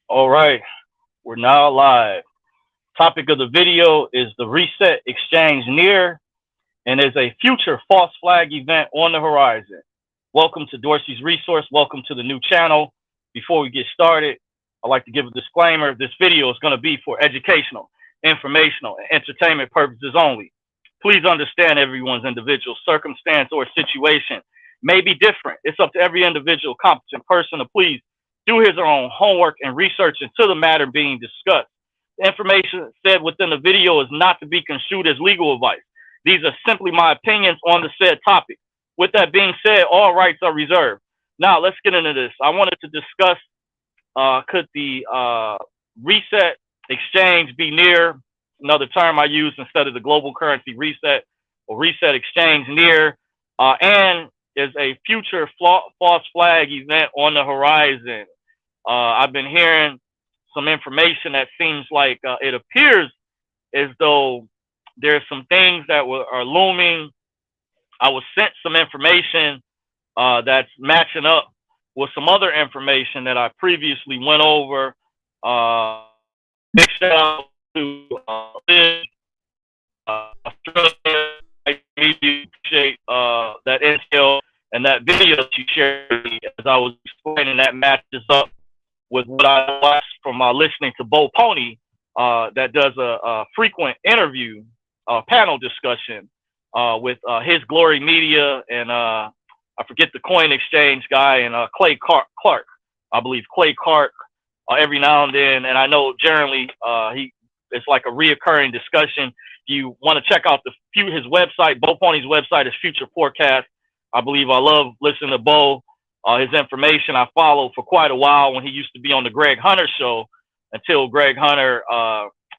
All right, we're now live. Topic of the video is the reset exchange near and is a future false flag event on the horizon. Welcome to Dorsey's Resource. Welcome to the new channel. Before we get started, I'd like to give a disclaimer. This video is going to be for educational, informational, and entertainment purposes only. Please understand everyone's individual circumstance or situation may be different. It's up to every individual competent person to please do his or own homework and research into the matter being discussed. The information said within the video is not to be construed as legal advice. These are simply my opinions on the said topic. With that being said, all rights are reserved. Now, let's get into this. I wanted to discuss could the reset exchange be near, another term I use instead of the global currency reset or reset exchange near, and is a future false flag event on the horizon. I've been hearing some information that seems like it appears as though there's some things that are looming. I was sent some information that's matching up with some other information that I previously went over. Big shout out to Australia. I really appreciate that intel and that video that you shared with me as I was explaining that matches up with what I watched from listening to Bo Pony that does a frequent interview, panel discussion with His Glory Media and I forget the Coin Exchange guy and Clay Clark. I believe Clay Clark every now and then, and I know generally it's like a reoccurring discussion. If you want to check out his website, Bo Pony's website is Future Forecast. I believe I love listening to Bo. His information I followed for quite a while when he used to be on the Greg Hunter show until Greg Hunter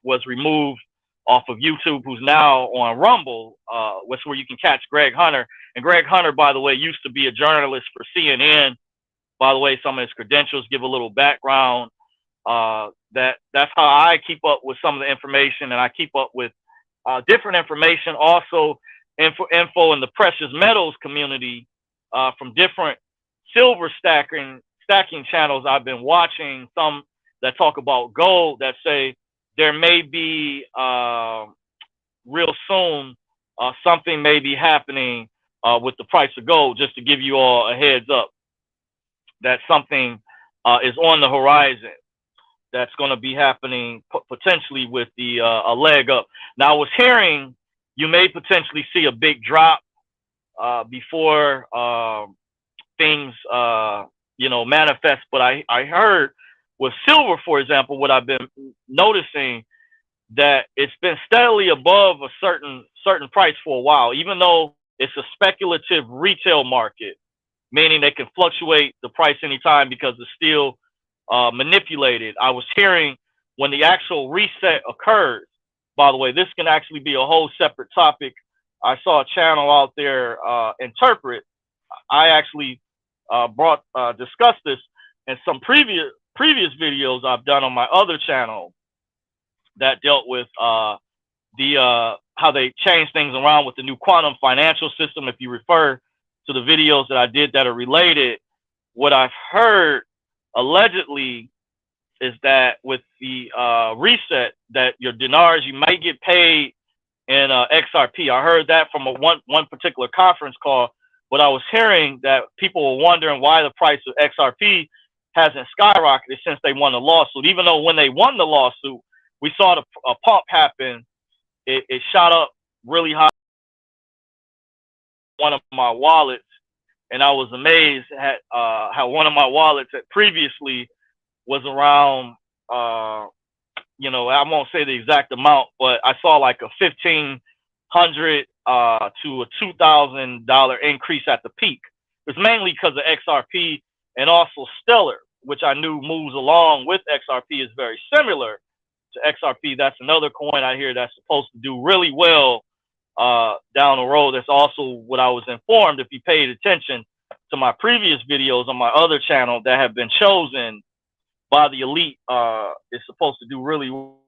was removed off of YouTube, who's now on Rumble, which is where you can catch Greg Hunter. And Greg Hunter, by the way, used to be a journalist for CNN. By the way, some of his credentials give a little background. That's how I keep up with some of the information, and I keep up with different information, also info in the precious metals community from different silver stacking channels I've been watching. Some that talk about gold that say there may be real soon something may be happening with the price of gold. Just to give you all a heads up that something is on the horizon that's going to be happening potentially with the a leg up. Now, I was hearing you may potentially see a big drop before things manifest, but I heard with silver, for example, what I've been noticing that it's been steadily above a certain price for a while, even though it's a speculative retail market, meaning they can fluctuate the price anytime because it's still manipulated. I was hearing when the actual reset occurs, by the way, this can actually be a whole separate topic. I saw a channel out there, Interpret. I actually discussed this in some previous videos I've done on my other channel that dealt with how they change things around with the new quantum financial system. If you refer to the videos that I did that are related, what I've heard allegedly is that with the reset, that your dinars, you might get paid in XRP. I heard that from one particular conference call, but I was hearing that people were wondering why the price of XRP hasn't skyrocketed since they won the lawsuit. Even though when they won the lawsuit, we saw a pump happen. It shot up really high. One of my wallets, and I was amazed at how one of my wallets that previously was around, I won't say the exact amount, but I saw like a $1,500 to a $2,000 increase at the peak. It's mainly because of XRP and also Stellar, which I knew moves along with XRP, is very similar to XRP. That's another coin I hear that's supposed to do really well down the road. That's also what I was informed, if you paid attention to my previous videos on my other channel that have been chosen by the elite, is supposed to do really well.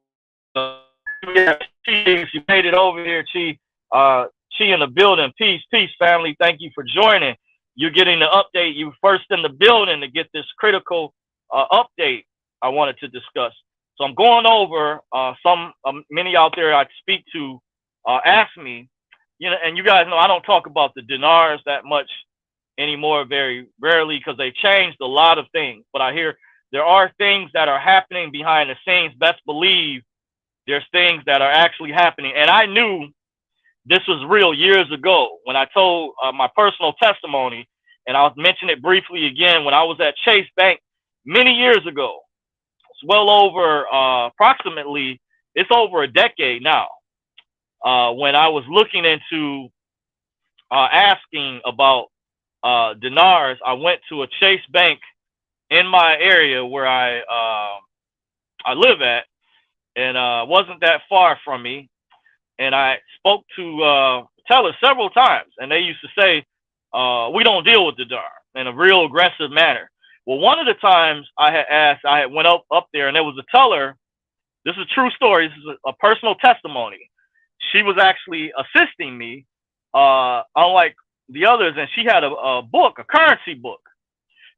You made it over here, Chi. Chi in the building. Peace, family. Thank you for joining. You're getting the update. You first in the building to get this critical update. I wanted to discuss. So I'm going over some many out there I speak to ask me, and you guys know I don't talk about the dinars that much anymore, very rarely, because they changed a lot of things. But I hear there are things that are happening behind the scenes. Best believe there's things that are actually happening. And I knew this was real years ago when I told my personal testimony, and I'll mention it briefly again. When I was at Chase Bank many years ago, it's well over approximately, it's over a decade now, when I was looking into asking about dinars, I went to a Chase Bank in my area where I live at, and wasn't that far from me. And I spoke to tellers several times, and they used to say, "We don't deal with the dinar," in a real aggressive manner. Well, one of the times I had asked, I had went up there, and there was a teller. This is a true story. This is a personal testimony. She was actually assisting me, unlike the others, and she had a book, a currency book.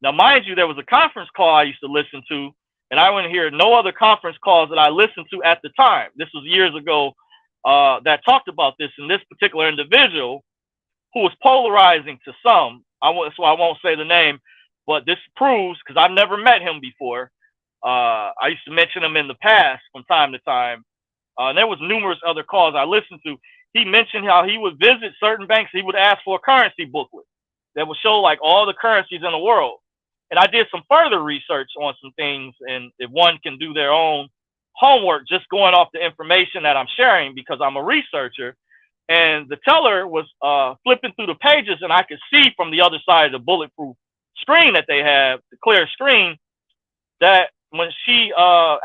Now, mind you, there was a conference call I used to listen to, and I wouldn't hear no other conference calls that I listened to at the time. This was years ago, that talked about this, and this particular individual who was polarizing to some. So I won't say the name, but this proves, because I've never met him before. I used to mention him in the past from time to time, and there was numerous other calls I listened to. He mentioned how he would visit certain banks. He would ask for a currency booklet that would show like all the currencies in the world. And I did some further research on some things, and if one can do their own homework, just going off the information that I'm sharing, because I'm a researcher. And the teller was flipping through the pages, and I could see from the other side of the bulletproof screen that they have, the clear screen, that when she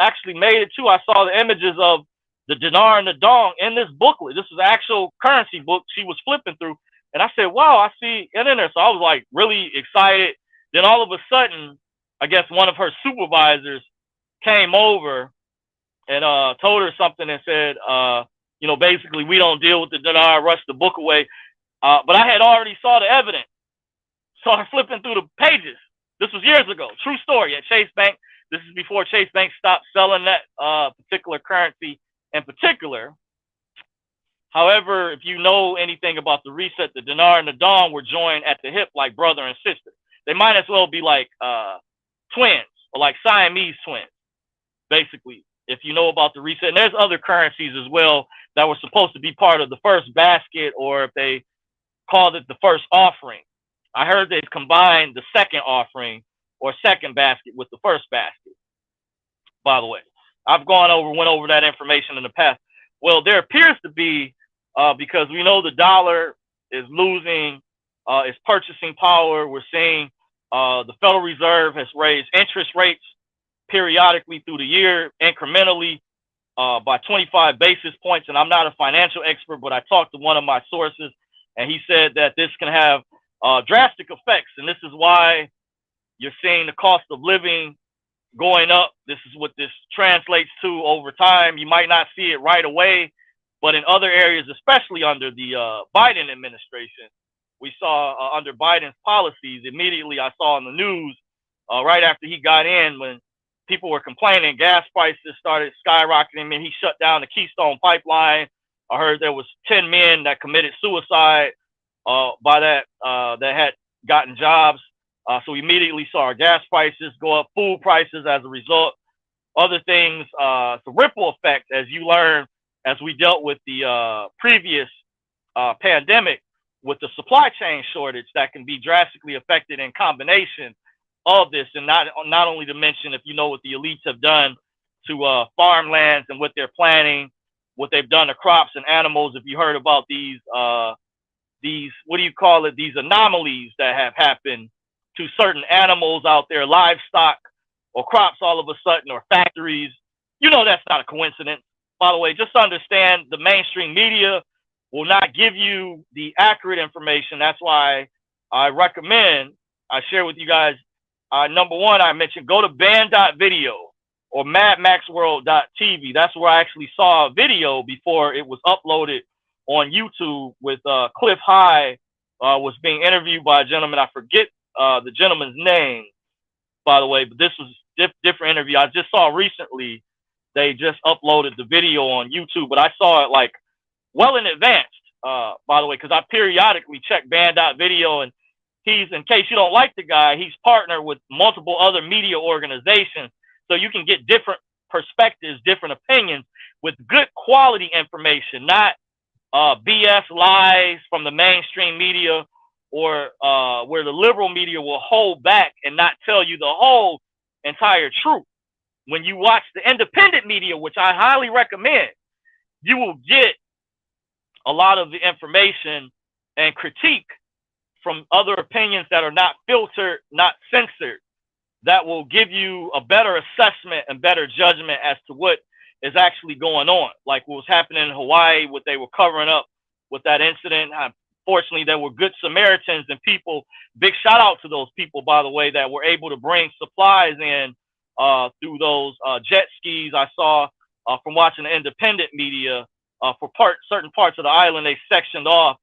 actually made it to, I saw the images of the dinar and the dong in this booklet. This is an actual currency book she was flipping through. And I said, wow, I see it in there. So I was like really excited. Then all of a sudden, I guess one of her supervisors came over and told her something and said, basically, we don't deal with the dinar, rush the book away. But I had already saw the evidence. Saw her flipping through the pages. This was years ago. True story at Chase Bank. This is before Chase Bank stopped selling that particular currency in particular. However, if you know anything about the reset, the dinar and the dong were joined at the hip like brother and sister. They might as well be like twins or like Siamese twins, basically, if you know about the reset. And there's other currencies as well that were supposed to be part of the first basket, or if they called it the first offering. I heard they've combined the second offering or second basket with the first basket, by the way. I've went over that information in the past. Well, there appears to be, because we know the dollar is losing its purchasing power. We're seeing the Federal Reserve has raised interest rates periodically through the year, incrementally, by 25 basis points. And I'm not a financial expert, but I talked to one of my sources, and he said that this can have drastic effects. And this is why you're seeing the cost of living going up. This is what this translates to over time. You might not see it right away, but in other areas, especially under the Biden administration, we saw under Biden's policies, immediately I saw in the news right after he got in, when people were complaining, gas prices started skyrocketing, and he shut down the Keystone Pipeline. I heard there was 10 men that committed suicide by that had gotten jobs. So we immediately saw our gas prices go up, food prices as a result, other things. It's a ripple effect, as you learn, as we dealt with the previous pandemic, with the supply chain shortage that can be drastically affected in combination of this. And not only to mention, if you know what the elites have done to farmlands and what they're planning, what they've done to crops and animals. If you heard about these what do you call it, these anomalies that have happened to certain animals out there, livestock or crops all of a sudden, or factories, that's not a coincidence. By the way, just understand the mainstream media will not give you the accurate information. That's why I recommend, I share with you guys, number one, I mentioned, go to band.video or madmaxworld.tv. That's where I actually saw a video before it was uploaded on YouTube with Cliff High, was being interviewed by a gentleman. I forget the gentleman's name, by the way, but this was different interview. I just saw recently they just uploaded the video on YouTube, but I saw it like well in advance, by the way, because I periodically check Band.video, and he's, in case you don't like the guy, he's partnered with multiple other media organizations, so you can get different perspectives, different opinions with good quality information, not BS lies from the mainstream media, or where the liberal media will hold back and not tell you the whole entire truth. When you watch the independent media, which I highly recommend, you will get a lot of the information and critique from other opinions that are not filtered, not censored, that will give you a better assessment and better judgment as to what is actually going on. Like what was happening in Hawaii, what they were covering up with that incident. Fortunately, there were good Samaritans and people, big shout out to those people, by the way, that were able to bring supplies in through those jet skis. I saw from watching the independent media for certain parts of the island, they sectioned off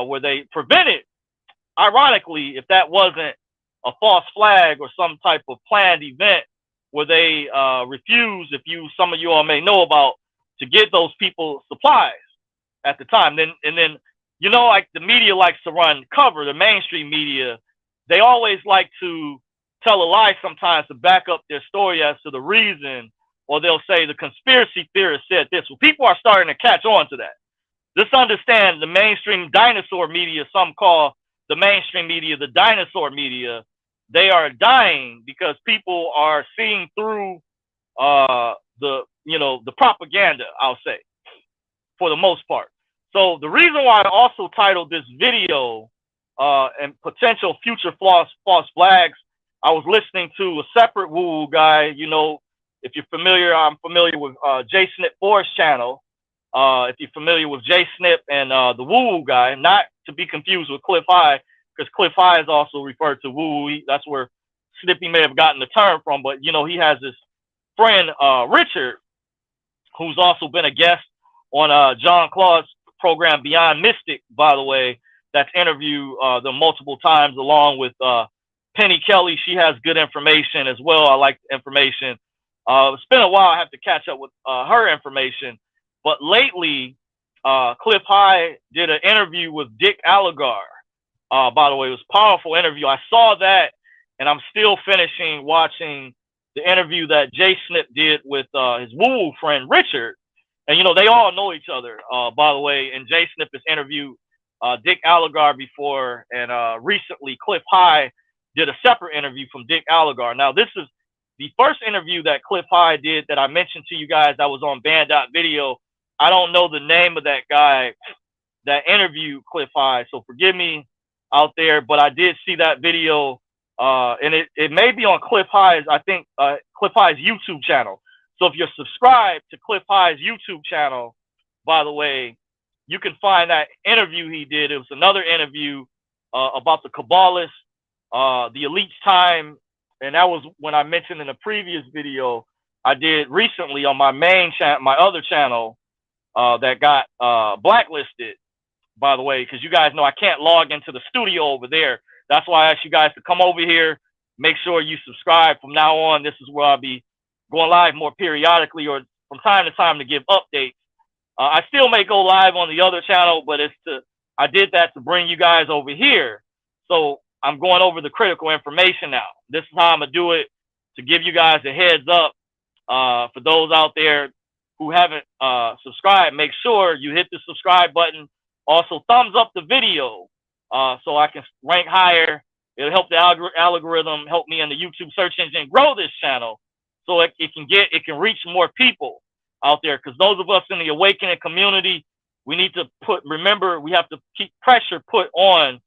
where they prevented, ironically, if that wasn't a false flag or some type of planned event, where they refused, some of you all may know about, to get those people supplies at the time. Then you know, like the media likes to run cover, the mainstream media, they always like to tell a lie sometimes to back up their story as to the reason, or they'll say the conspiracy theorist said this. Well, people are starting to catch on to that. Just understand the mainstream dinosaur media, some call the mainstream media the dinosaur media, they are dying because people are seeing through the propaganda, I'll say, for the most part. So the reason why I also titled this video and potential future false flags, I was listening to a separate woo-woo guy. You know, if you're familiar, I'm familiar with Jay Snip Forest channel. If you're familiar with Jay Snip and the woo-woo guy, not to be confused with Cliff High, because Cliff High is also referred to woo-woo. That's where Snippy may have gotten the term from. But, you know, he has this friend, Richard, who's also been a guest on John Claw's program Beyond Mystic, by the way, that's interviewed them multiple times, along with Penny Kelly. She has good information as well. I like the information. It's been a while. I have to catch up with her information. But lately, Cliff High did an interview with Dick Allegar. By the way, it was a powerful interview. I saw that, and I'm still finishing watching the interview that Jay Snip did with his woo-woo friend, Richard. And, you know, they all know each other, by the way. And Jay Snip has interviewed Dick Allegar before, and recently Cliff High did a separate interview from Dick Allegar. Now, this is the first interview that Cliff High did that I mentioned to you guys that was on Band.video. I don't know the name of that guy that interviewed Cliff High, so forgive me out there, but I did see that video, and it may be on Cliff High's, I think, Cliff High's YouTube channel. So if you're subscribed to Cliff High's YouTube channel, by the way, you can find that interview he did. It was another interview about the Kabbalists, the elite's time, and that was when I mentioned in a previous video I did recently on my main channel, my other channel, that got blacklisted, by the way, because you guys know I can't log into the studio over there. That's why I asked you guys to come over here. Make sure you subscribe. From now on, this is where I'll be going live more periodically, or from time to time, to give updates. I still may go live on the other channel, but I did that to bring you guys over here. So I'm going over the critical information now. This is how I'm going to do it, to give you guys a heads up. For those out there who haven't subscribed, make sure you hit the subscribe button. Also, thumbs up the video so I can rank higher. It'll help the algorithm, help me in the YouTube search engine, grow this channel so it can reach more people out there. Because those of us in the awakening community, we need to remember, we have to keep pressure put on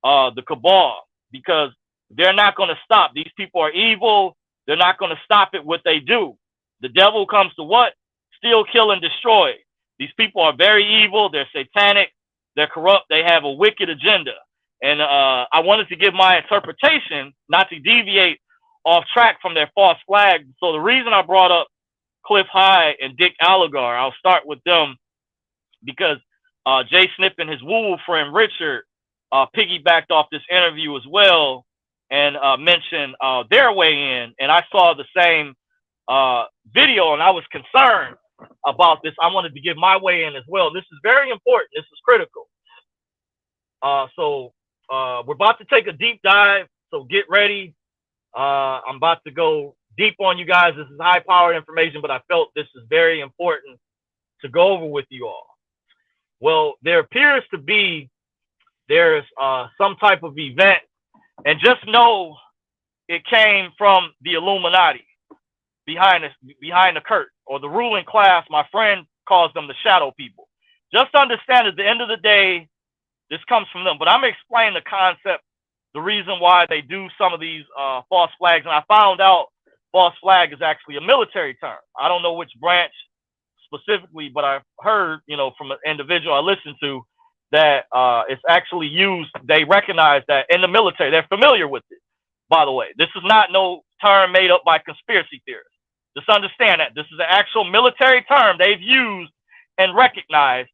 the cabal, because they're not going to stop. These people are evil. They're not going to stop at what they do. The devil comes to what? Steal, kill, and destroy. These people are very evil. They're satanic. They're corrupt. They have a wicked agenda. And I wanted to give my interpretation, not to deviate off track from their false flag. So the reason I brought up Cliff High and Dick Allegar, I'll start with them, because Jay Snip and his woo-woo friend Richard piggybacked off this interview as well. and mention their way in, and I saw the same video, and I was concerned about this. I wanted to give my way in as well. This is very important. This is critical. So we're about to take a deep dive. So get ready. I'm about to go deep on you guys. This is high-powered information, but I felt this is very important to go over with you all. Well, there appears to be there's some type of event, and just know it came from the Illuminati behind the curtain, or the ruling class. My friend calls them the shadow people. Just understand at the end of the day, this comes from them. But I'm explaining the concept, the reason why they do some of these false flags. And I found out false flag is actually a military term. I don't know which branch specifically, but I've heard, from an individual I listened to, that it's actually used. They recognize that in the military. They're familiar with it, by the way. This is not no term made up by conspiracy theorists. Just understand that. This is an actual military term they've used and recognized.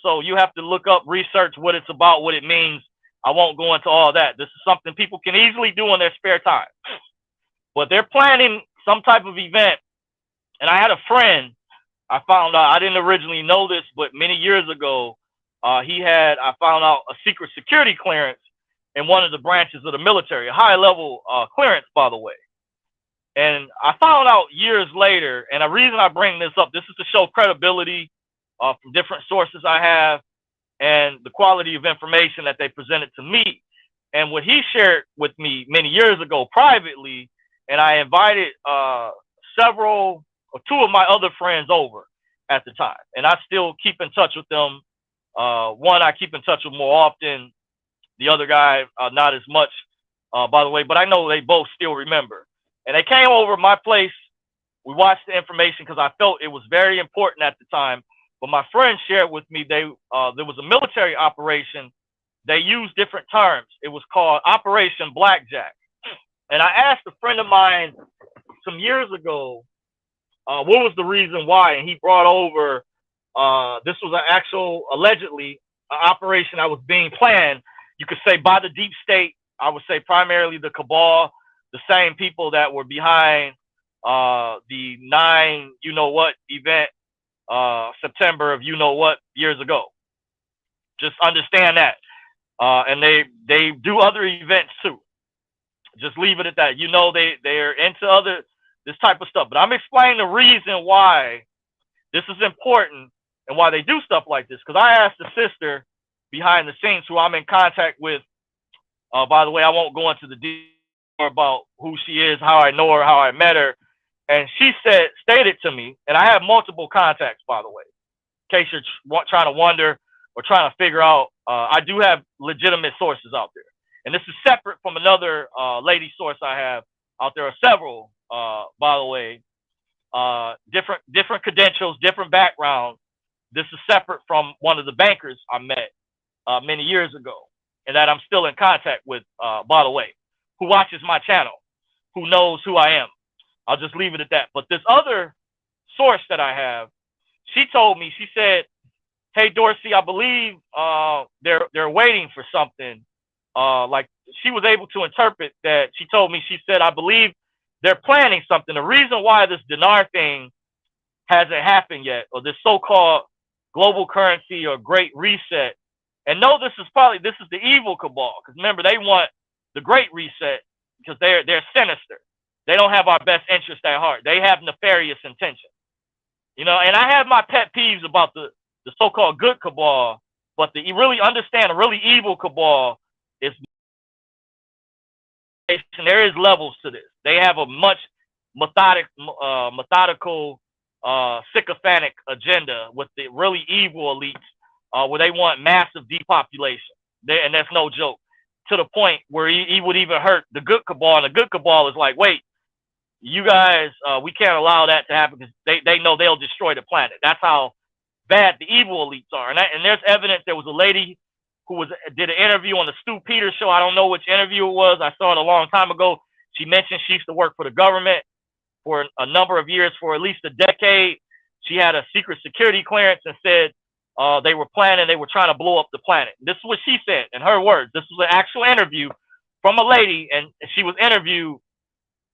So you have to look up, research what it's about, what it means. I won't go into all that. This is something people can easily do in their spare time. But they're planning some type of event. And I had a friend, I found out, I didn't originally know this, but many years ago, I found out a secret security clearance in one of the branches of the military, a high level clearance, by the way. And I found out years later, and the reason I bring this up, this is to show credibility from different sources I have and the quality of information that they presented to me. And what he shared with me many years ago privately, and I invited several or two of my other friends over at the time. And I still keep in touch with them. One I keep in touch with more often. The other guy, not as much, by the way, but I know they both still remember. And they came over my place. We watched the information because I felt it was very important at the time. But my friend shared with me there was a military operation. They used different terms. It was called Operation Blackjack. And I asked a friend of mine some years ago, what was the reason why? And he brought over, this was an actual, allegedly, operation that was being planned, you could say, by the deep state. I would say primarily the cabal, the same people that were behind the 9 you-know-what event, September of you-know-what years ago. Just understand that. And they do other events too. Just leave it at that. They're into this type of stuff. But I'm explaining the reason why this is important and why they do stuff like this. Because I asked the sister behind the scenes who I'm in contact with. By the way, I won't go into the details about who she is, how I know her, how I met her. And she stated to me, and I have multiple contacts, by the way, in case you're trying to wonder or trying to figure out, I do have legitimate sources out there. And this is separate from another lady source I have out there, or several, by the way, different credentials, different background. This is separate from one of the bankers I met many years ago, and that I'm still in contact with, by the way, who watches my channel, who knows who I am. I'll just leave it at that. But this other source that I have, she told me, she said, "Hey, Dorsey, I believe they're waiting for something." Like she was able to interpret that. She told me, she said, "I believe they're planning something. The reason why this dinar thing hasn't happened yet, or this so-called global currency or great reset." And no, this is the evil cabal. Because remember, they want the great reset because they're sinister. They don't have our best interest at heart. They have nefarious intention. And I have my pet peeves about the so-called good cabal, but you really understand a really evil cabal is, there is levels to this. They have a much methodical, sycophantic agenda with the really evil elites, where they want massive depopulation. And that's no joke. To the point where he would even hurt the good cabal, and the good cabal is like, wait, you guys, we can't allow that to happen because they know they'll destroy the planet. That's how bad the evil elites are. And there's evidence. There was a lady who did an interview on the Stu Peters show. I don't know which interview it was. I saw it a long time ago. She mentioned she used to work for the government for a number of years, for at least a decade. She had a secret security clearance and said they were trying to blow up the planet. This is what she said in her words. This was an actual interview from a lady, and she was interviewed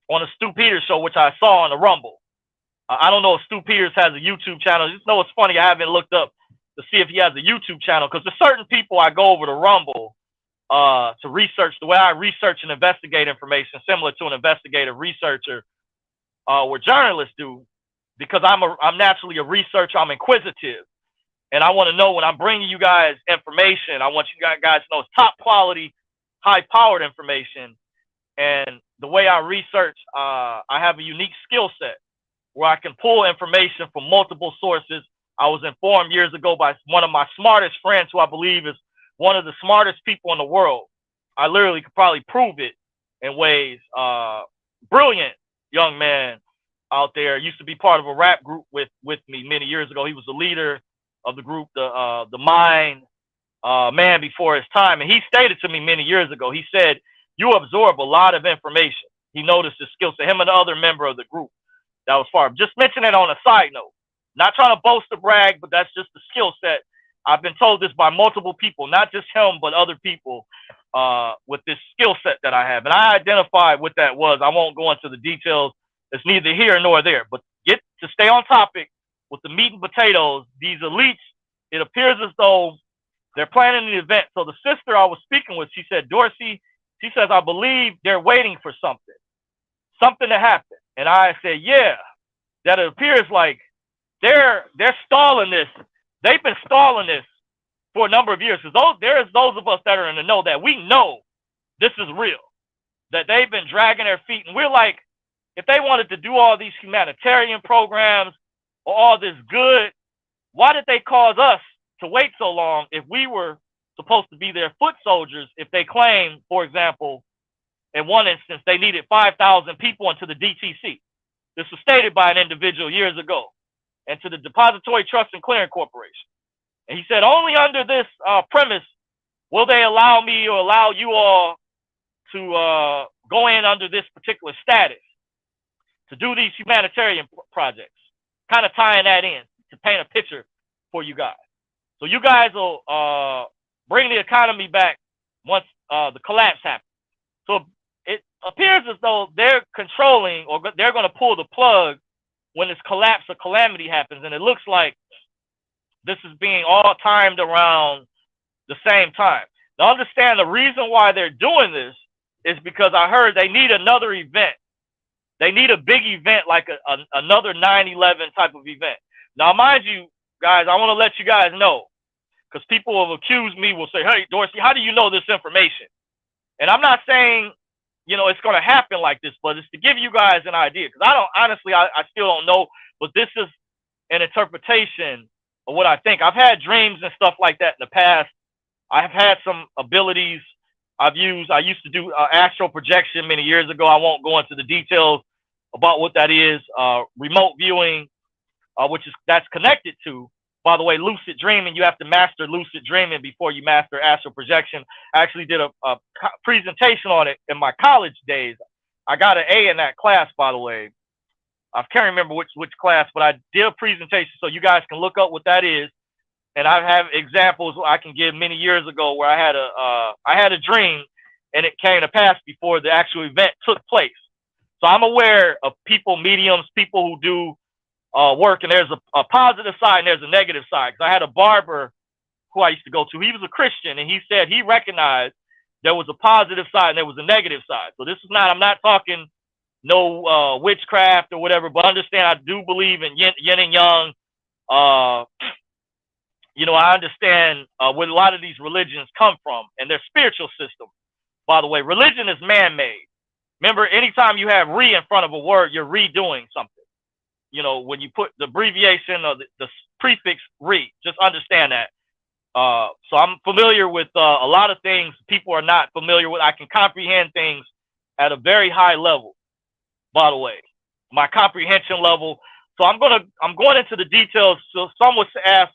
on a Stu Peters show, which I saw on the Rumble. I don't know if Stu Peters has a YouTube channel. Just know it's funny. I haven't looked up to see if he has a YouTube channel, because there's certain people I go over to Rumble to research the way I research and investigate information, similar to an investigative researcher, what journalists do, because I'm naturally a researcher. I'm inquisitive, and I want to know when I'm bringing you guys information. I want you guys to know it's top quality, high-powered information. And the way I research, I have a unique skill set where I can pull information from multiple sources. I was informed years ago by one of my smartest friends, who I believe is one of the smartest people in the world. I literally could probably prove it in ways. Brilliant young man out there. Used to be part of a rap group with me many years ago. He was the leader of the group, the Mind, man before his time. And he stated to me many years ago, he said, "You absorb a lot of information." He noticed his skill set, him and the other member of the group that was far. Just mention it on a side note. Not trying to boast or brag, but that's just the skill set. I've been told this by multiple people, not just him, but other people, with this skill set that I have. And I identified what that was. I won't go into the details. It's neither here nor there. But get to stay on topic with the meat and potatoes. These elites, it appears as though they're planning an event. So the sister I was speaking with, she said, "Dorsey," she says, "I believe they're waiting for something to happen." And I said, yeah, that it appears like they're stalling this. They've been stalling this for a number of years. Because there's those of us that are in the know that we know this is real, that they've been dragging their feet. And we're like, if they wanted to do all these humanitarian programs or all this good, why did they cause us to wait so long if we were supposed to be their foot soldiers? If they claim, for example, in one instance, they needed 5,000 people into the DTC. This was stated by an individual years ago, and to the Depository Trust and Clearing Corporation. And he said, only under this premise will they allow me or allow you all to go in under this particular status to do these humanitarian projects, kind of tying that in to paint a picture for you guys. So you guys will bring the economy back once the collapse happens. So it appears as though they're controlling, or they're going to pull the plug when this collapse or calamity happens. And it looks like this is being all timed around the same time. Now understand, the reason why they're doing this is because I heard they need another event. They need a big event, like another 9/11 type of event. Now, mind you, guys, I want to let you guys know, because people have accused me, will say, "Hey, Dorsey, how do you know this information?" And I'm not saying, it's going to happen like this, but it's to give you guys an idea. Because I still don't know, but this is an interpretation of what I think. I've had dreams and stuff like that in the past. I've had some abilities I used to do astral projection many years ago. I won't go into the details about what that is. Remote viewing, that's connected to, by the way, lucid dreaming. You have to master lucid dreaming before you master astral projection. I actually did a presentation on it in my college days. I got an A in that class, by the way. I can't remember which class, but I did a presentation, so you guys can look up what that is. And I have examples I can give many years ago where I had a dream and it came to pass before the actual event took place. So I'm aware of people, mediums, people who do work, and there's a positive side and there's a negative side. Because I had a barber who I used to go to. He was a Christian, and he said he recognized there was a positive side and there was a negative side. So this is I'm not talking no witchcraft or whatever, but understand I do believe in yin and yang. I understand where a lot of these religions come from and their spiritual system. By the way, religion is man-made. Remember, anytime you have "re" in front of a word, you're redoing something. When you put the abbreviation or the prefix "re," just understand that. So I'm familiar with a lot of things people are not familiar with. I can comprehend things at a very high level, by the way, my comprehension level. So I'm going into the details. So some would ask,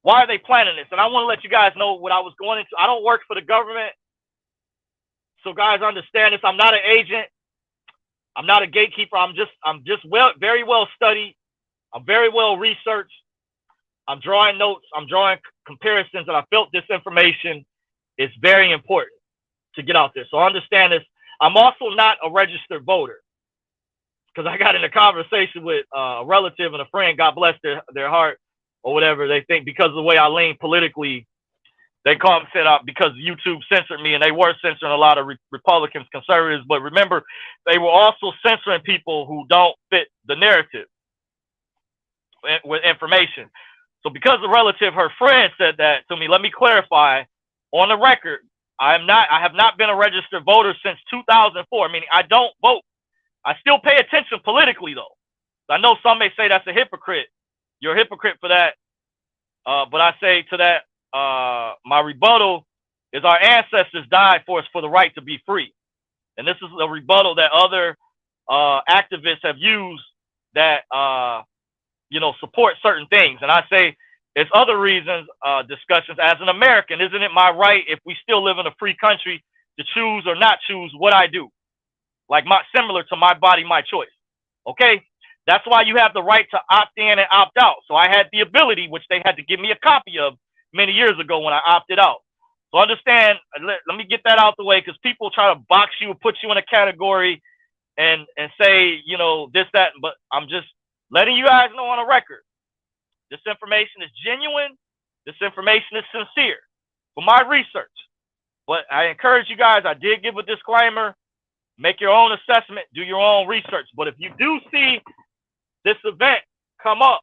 why are they planning this? And I want to let you guys know what I was going into. I don't work for the government. So guys, understand this. I'm not an agent. I'm not a gatekeeper. I'm just very well studied. I'm very well researched. I'm drawing notes. I'm drawing comparisons, and I felt this information is very important. to get out there. So understand this. I'm also not a registered voter because I got in a conversation with a relative and a friend, God bless their heart or whatever. They think because of the way I lean politically, they call them set up because YouTube censored me, and they were censoring a lot of Republicans, conservatives. But remember, they were also censoring people who don't fit the narrative with information. So because the relative, her friend said that to me, let me clarify on the record, I have not been a registered voter since 2004, meaning I don't vote. I still pay attention politically though. I know some may say that's a hypocrite. You're a hypocrite for that. But I say to that, my rebuttal is our ancestors died for us for the right to be free. And this is a rebuttal that other activists have used that, support certain things. And I say it's other reasons, discussions. As an American, isn't it my right, if we still live in a free country, to choose or not choose what I do? Like similar to my body, my choice. Okay? That's why you have the right to opt in and opt out. So I had the ability, which they had to give me a copy of many years ago when I opted out. So understand, let me get that out the way, because people try to box you, put you in a category and say, this, that, but I'm just letting you guys know on a record. This information is genuine. This information is sincere for my research. But I encourage you guys, I did give a disclaimer, make your own assessment, do your own research. But if you do see this event come up,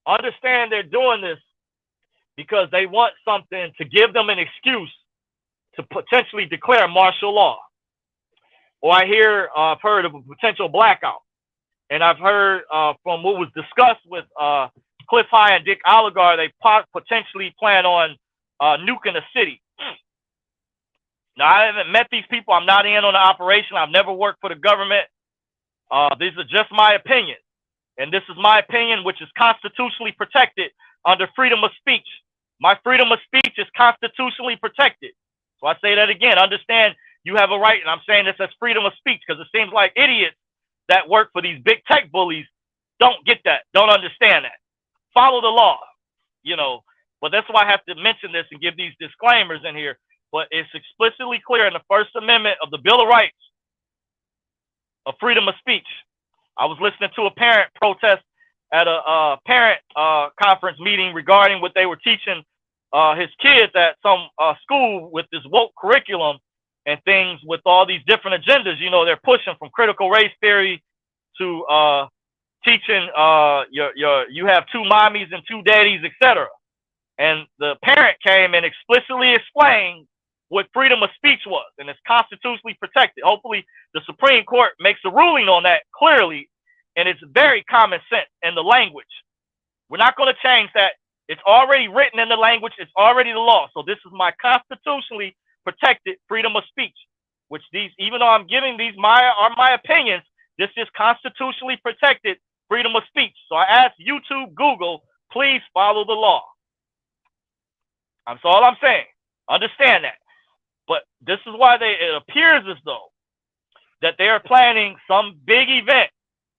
understand they're doing this because they want something to give them an excuse to potentially declare martial law. Or I've heard of a potential blackout. And I've heard from what was discussed with Cliff High and Dick Oligar, they potentially plan on nuking a city. Now, I haven't met these people. I'm not in on the operation. I've never worked for the government. These are just my opinion. And this is my opinion, which is constitutionally protected under freedom of speech. My freedom of speech is constitutionally protected. So I say that again. Understand you have a right, and I'm saying this as freedom of speech because it seems like idiots that work for these big tech bullies don't get that, don't understand that. Follow the law, But that's why I have to mention this and give these disclaimers in here. But it's explicitly clear in the First Amendment of the Bill of Rights of freedom of speech. I was listening to a parent protest at a parent conference meeting regarding what they were teaching his kids at some school with this woke curriculum and things with all these different agendas. They're pushing from critical race theory to teaching you have two mommies and two daddies, etc. And the parent came and explicitly explained what freedom of speech was, and it's constitutionally protected. Hopefully the Supreme Court makes a ruling on that clearly, and it's very common sense in the language. We're not going to change that. It's already written in the language. It's already the law. So this is my constitutionally protected freedom of speech, which even though I'm giving these my opinions, this is constitutionally protected freedom of speech. So I ask YouTube, Google, please follow the law. That's all I'm saying. Understand that. But this is why it appears as though that they are planning some big event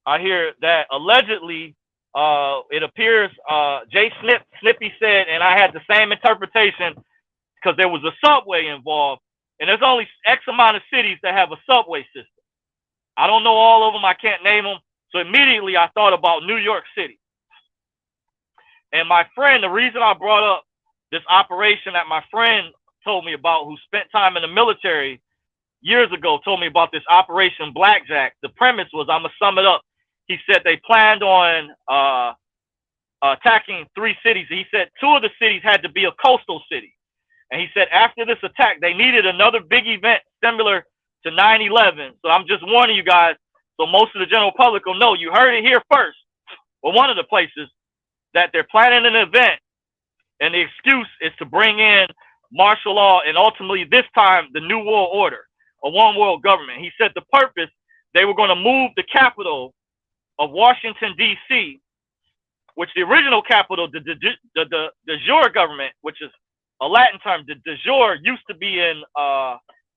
out here that allegedly it appears Jay Snippy said, and I had the same interpretation because there was a subway involved, and there's only X amount of cities that have a subway system. I don't know all of them. I can't name them. So immediately I thought about New York City. And my friend, the reason I brought up this operation that my friend told me about, who spent time in the military years ago, told me about this Operation Blackjack. The premise was, I'm going to sum it up. He said they planned on attacking 3 cities. He said 2 of the cities had to be a coastal city. And he said after this attack, they needed another big event similar to 9/11. So I'm just warning you guys, so most of the general public will know. You heard it here first. Well, one of the places that they're planning an event, and the excuse is to bring in martial law and ultimately this time the New World Order, a one world government. He said the purpose, they were going to move the capital of Washington, D.C., which the original capital, the de jure government, which is a Latin term, the de jure used to be in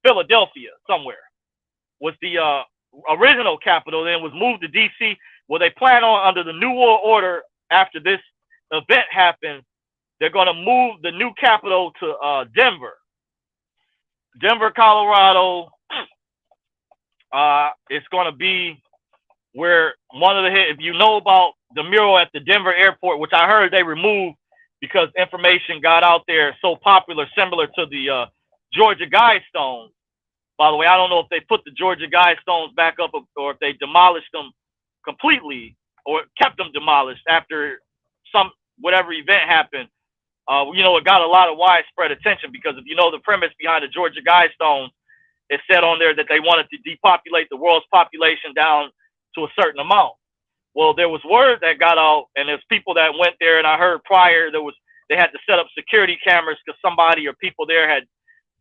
Philadelphia somewhere, was the original capital, then was moved to D.C., where they plan on, under the New World Order, after this event happens, they're going to move the new capital to Denver. Denver, Colorado. It's going to be where one of the if you know about the mural at the Denver airport, which I heard they removed because information got out there so popular, similar to the Georgia Guidestones. By the way, I don't know if they put the Georgia Guidestones back up or if they demolished them completely or kept them demolished after some whatever event happened. It got a lot of widespread attention because if you know the premise behind the Georgia Guidestones, it said on there that they wanted to depopulate the world's population down to a certain amount. Well, there was word that got out, and there's people that went there, and I heard prior they had to set up security cameras because somebody or people there had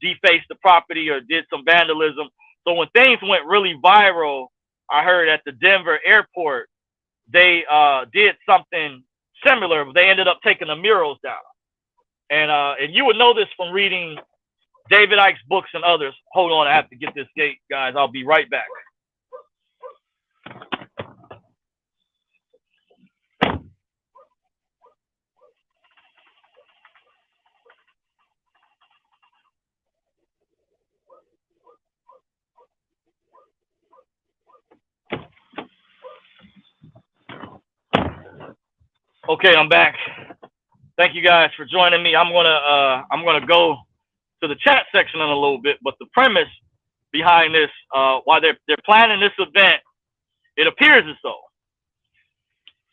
defaced the property or did some vandalism. So when things went really viral, I heard at the Denver airport, they did something similar. They ended up taking the murals down. And you would know this from reading David Icke's books and others. Hold on, I have to get this gate, guys. I'll be right back. Okay, I'm back. Thank you guys for joining me. I'm gonna go to the chat section in a little bit, but the premise behind this, why they're planning this event, it appears as though.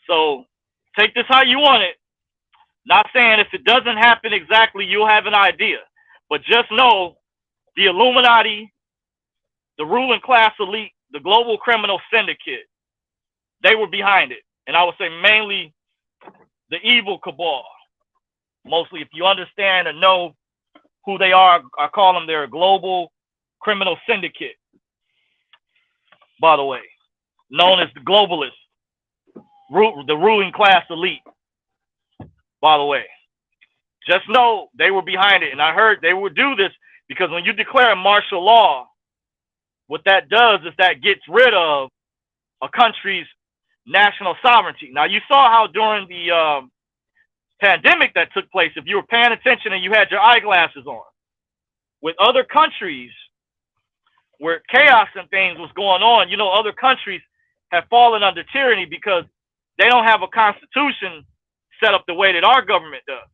So take this how you want it. Not saying if it doesn't happen exactly, you'll have an idea, but just know the Illuminati, the ruling class elite, the global criminal syndicate, they were behind it, and I would say mainly the evil cabal. Mostly, if you understand and know who they are, I call them their global criminal syndicate, by the way, known as the globalists, the ruling class elite, by the way. Just know they were behind it. And I heard they would do this because when you declare martial law, what that does is that gets rid of a country's national sovereignty. Now, you saw how during the pandemic that took place, if you were paying attention and you had your eyeglasses on, with other countries where chaos and things was going on, other countries have fallen under tyranny because they don't have a constitution set up the way that our government does.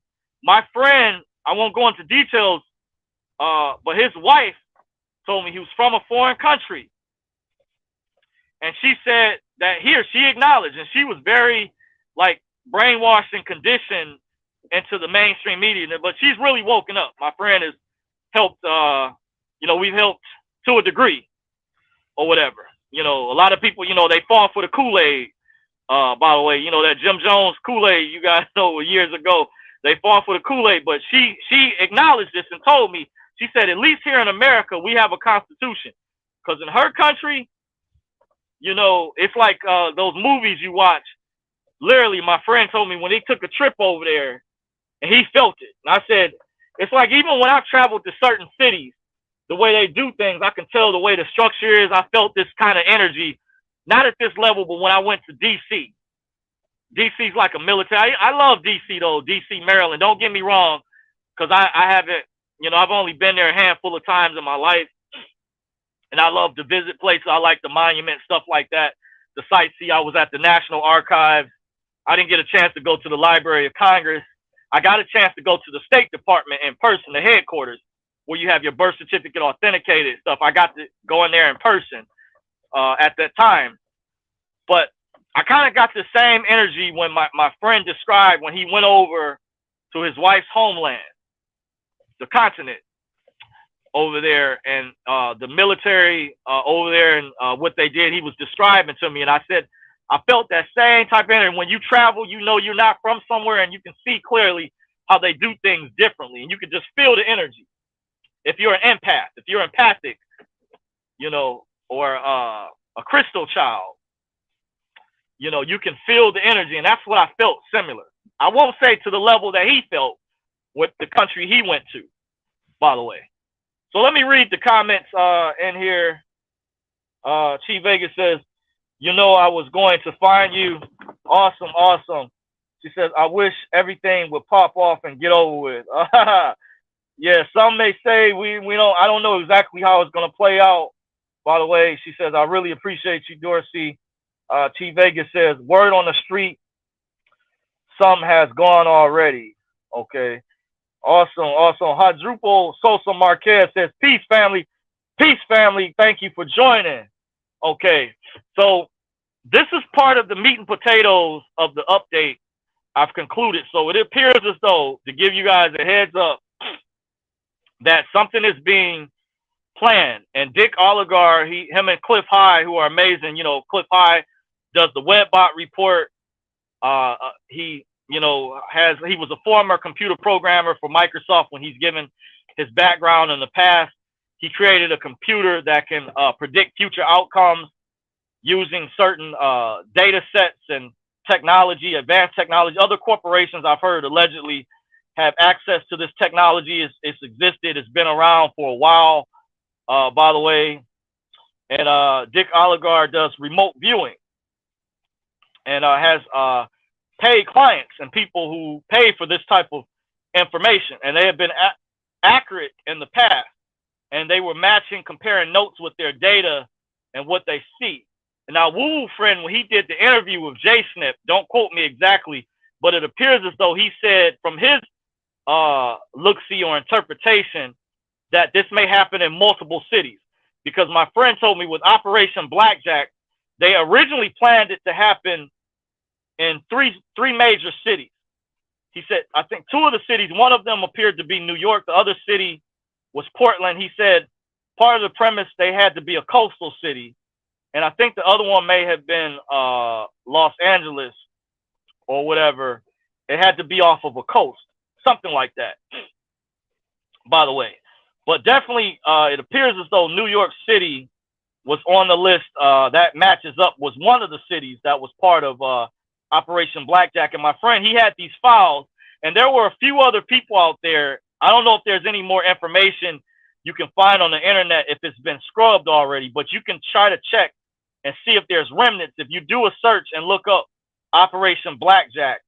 My friend, I won't go into details, but his wife told me he was from a foreign country. And she said that she acknowledged, and she was very brainwashed and conditioned into the mainstream media, but she's really woken up. My friend has helped, we've helped to a degree or whatever. A lot of people, they fall for the Kool-Aid, by the way, that Jim Jones Kool-Aid, you guys know years ago, they fall for the Kool-Aid, but she acknowledged this and told me, she said, at least here in America, we have a constitution. Because in her country, it's like those movies you watch. Literally, my friend told me when he took a trip over there and he felt it. And I said, it's like even when I've traveled to certain cities, the way they do things, I can tell the way the structure is. I felt this kind of energy, not at this level, but when I went to D.C. D.C.'s like a military. I love D.C. though, D.C., Maryland. Don't get me wrong, because I haven't, I've only been there a handful of times in my life. And I love to visit places. I like the monument, stuff like that. The sightsee. I was at the National Archives. I didn't get a chance to go to the Library of Congress. I got a chance to go to the State Department in person, the headquarters, where you have your birth certificate authenticated stuff. I got to go in there in person at that time. But I kind of got the same energy when my friend described when he went over to his wife's homeland, the continent over there, and the military over there and what they did, he was describing to me. And I said, I felt that same type of energy. When you travel, you're not from somewhere and you can see clearly how they do things differently. And you can just feel the energy. If you're an empath, if you're empathic, or a crystal child, you can feel the energy. And that's what I felt similar. I won't say to the level that he felt with the country he went to, by the way. So let me read the comments in here. Chief Vegas says, I was going to find you. Awesome, awesome. She says, I wish everything would pop off and get over with. Yeah, some may say we don't. I don't know exactly how it's gonna play out. By the way, she says I really appreciate you, Dorsey. T Vegas says word on the street, some has gone already. Okay, awesome, awesome. Hadrupo Sosa Marquez says peace family. Thank you for joining. Okay, so this is part of the meat and potatoes of the update. I've concluded. So it appears as though, to give you guys a heads up, that something is being planned. And Dick Oligar, him and Cliff High, who are amazing. You know, Cliff High does the WebBot report. He, you know, he was a former computer programmer for Microsoft when he's given his background in the past. He created a computer that can predict future outcomes using certain data sets and technology, advanced technology. Other corporations, I've heard, allegedly have access to this technology. It's existed. It's been around for a while, by the way. And Dick Oligar does remote viewing and has paid clients and people who pay for this type of information. And they have been accurate in the past. And they were comparing notes with their data and what they see. And now, Woo Friend, when he did the interview with J-Snip, don't quote me exactly, but it appears as though he said from his look-see or interpretation that this may happen in multiple cities. Because my friend told me with Operation Blackjack, they originally planned it to happen in three major cities. He said, I think two of the cities, one of them appeared to be New York, the other city was Portland. He said part of the premise, they had to be a coastal city. And I think the other one may have been Los Angeles or whatever. It had to be off of a coast, something like that, by the way. But definitely, it appears as though New York City was on the list. That matches up, was one of the cities that was part of Operation Blackjack. And my friend, he had these files, and there were a few other people out there. I don't know if there's any more information you can find on the internet if it's been scrubbed already, but you can try to check and see if there's remnants. If you do a search and look up Operation Blackjack.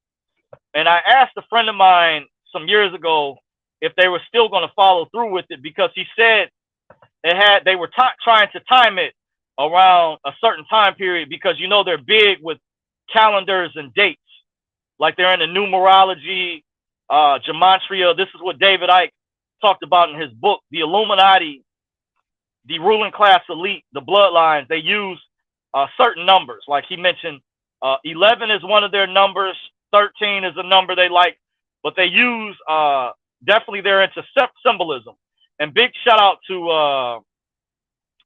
And I asked a friend of mine some years ago if they were still going to follow through with it, because he said they were trying to time it around a certain time period, because, you know, they're big with calendars and dates. Like they're into numerology, gematria. This is what David Icke talked about in his book, The Illuminati, the ruling class elite, the bloodlines. They use certain numbers. Like he mentioned, 11 is one of their numbers. 13 is a number they like, but they use, definitely they're into symbolism. And big shout out to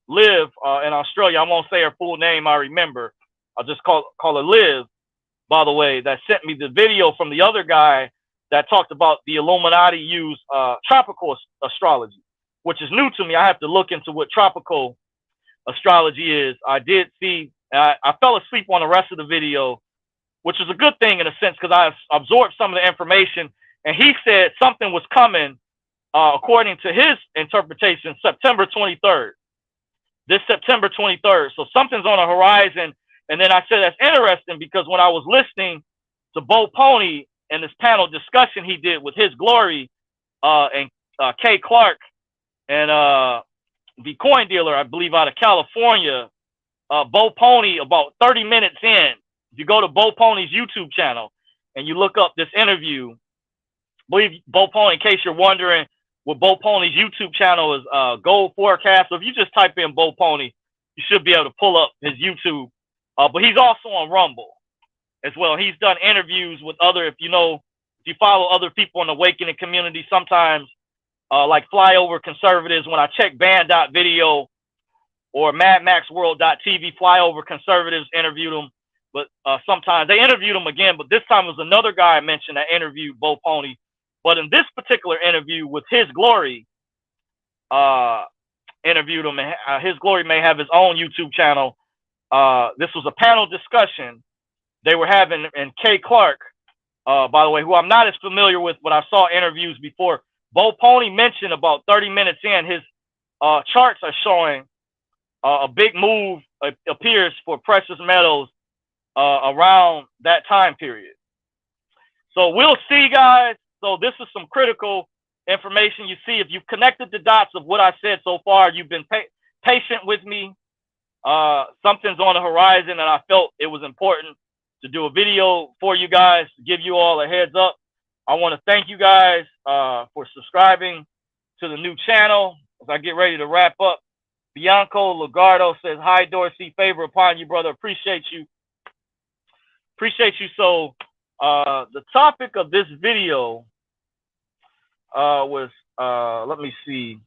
Liv in Australia. I won't say her full name, I remember. I'll just call her Liv, by the way, that sent me the video from the other guy that talked about the Illuminati use tropical astrology, which is new to me. I have to look into what tropical astrology is. I did see, I fell asleep on the rest of the video, which is a good thing in a sense, because I absorbed some of the information. And he said something was coming, according to his interpretation, September 23rd. This September 23rd. So something's on the horizon. And then I said, that's interesting, because when I was listening to Bo Pony and this panel discussion he did with His Glory and Kay Clark and the coin dealer, I believe, out of California, Bo Pony, about 30 minutes in, if you go to Bo Pony's YouTube channel and you look up this interview, I believe Bo Pony, in case you're wondering, what Bo Pony's YouTube channel is, Gold Forecast. So if you just type in Bo Pony, you should be able to pull up his YouTube. But he's also on Rumble as well. He's done interviews with other, if you follow other people in the Awakening community, sometimes like Flyover Conservatives, when I check Band.video or MadMaxWorld.tv, Flyover Conservatives interviewed him. But sometimes they interviewed him again, but this time it was another guy I mentioned that interviewed Bo Pony. But in this particular interview with His Glory, interviewed him, and His Glory may have his own YouTube channel. This was a panel discussion they were having, and Kay Clark, by the way, who I'm not as familiar with, but I saw interviews before. Bo Pony mentioned about 30 minutes in, his charts are showing a big move appears for precious metals around that time period. So we'll see, guys. So this is some critical information. You see, if you've connected the dots of what I said so far, you've been patient with me. Something's on the horizon, and I felt it was important to do a video for you guys, to give you all a heads up. I want to thank you guys for subscribing to the new channel. As I get ready to wrap up, Bianco Lagardo says, "Hi, Dorsey. Favor upon you, brother. Appreciate you. Appreciate you." So the topic of this video was, let me see.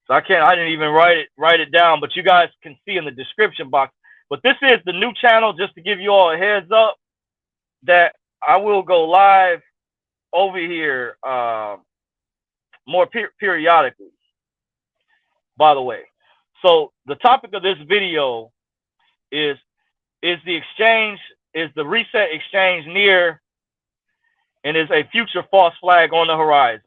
So I didn't even write it down, but you guys can see in the description box. But this is the new channel, just to give you all a heads up that I will go live over here more periodically, by the way. So the topic of this video is the reset exchange near, and is a future false flag on the horizon?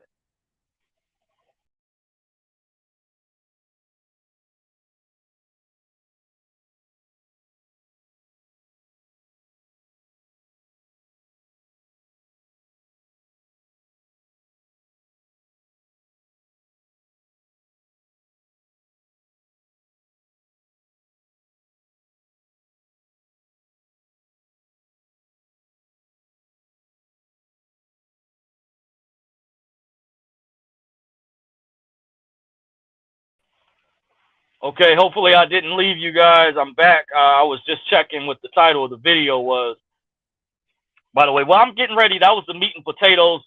Okay, hopefully I didn't leave you guys. I'm back. I was just checking what the title of the video was. By the way, well, I'm getting ready. That was the meat and potatoes,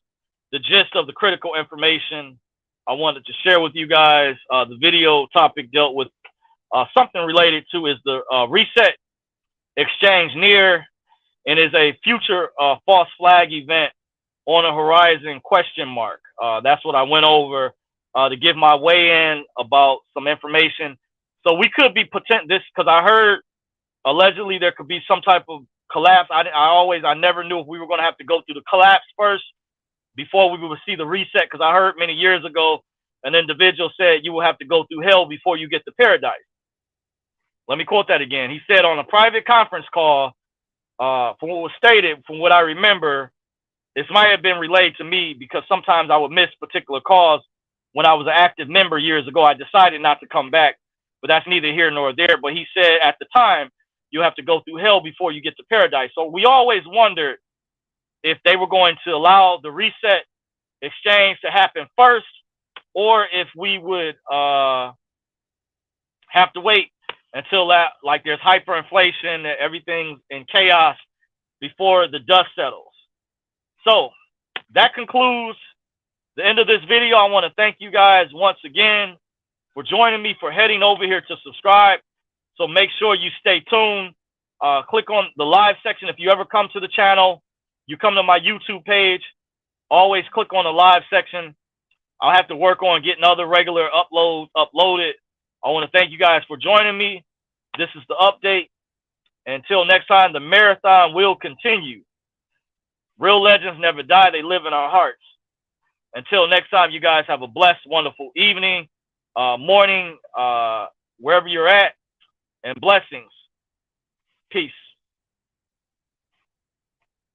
the gist of the critical information I wanted to share with you guys. The video topic dealt with something related to is the reset exchange near, and is a future false flag event on the horizon, question mark. That's what I went over to give my weigh in about some information. So we could be this, because I heard allegedly there could be some type of collapse. I never knew if we were going to have to go through the collapse first before we would see the reset, because I heard many years ago an individual said you will have to go through hell before you get to paradise. Let me quote that again. He said on a private conference call, from what was stated, from what I remember, this might have been relayed to me because sometimes I would miss particular calls. When I was an active member years ago, I decided not to come back, but that's neither here nor there. But he said at the time, you have to go through hell before you get to paradise. So we always wondered if they were going to allow the reset exchange to happen first, or if we would have to wait until that, like there's hyperinflation, everything's in chaos before the dust settles. So that concludes the end of this video. I want to thank you guys once again for joining me, for heading over here to subscribe. So make sure you stay tuned. Click on the live section. If you ever come to the channel, you come to my YouTube page, always click on the live section. I'll have to work on getting other regular uploads uploaded. I want to thank you guys for joining me. This is the update. Until next time, the marathon will continue. Real legends never die. They live in our hearts. Until next time, you guys have a blessed, wonderful evening, morning, wherever you're at, and blessings. Peace.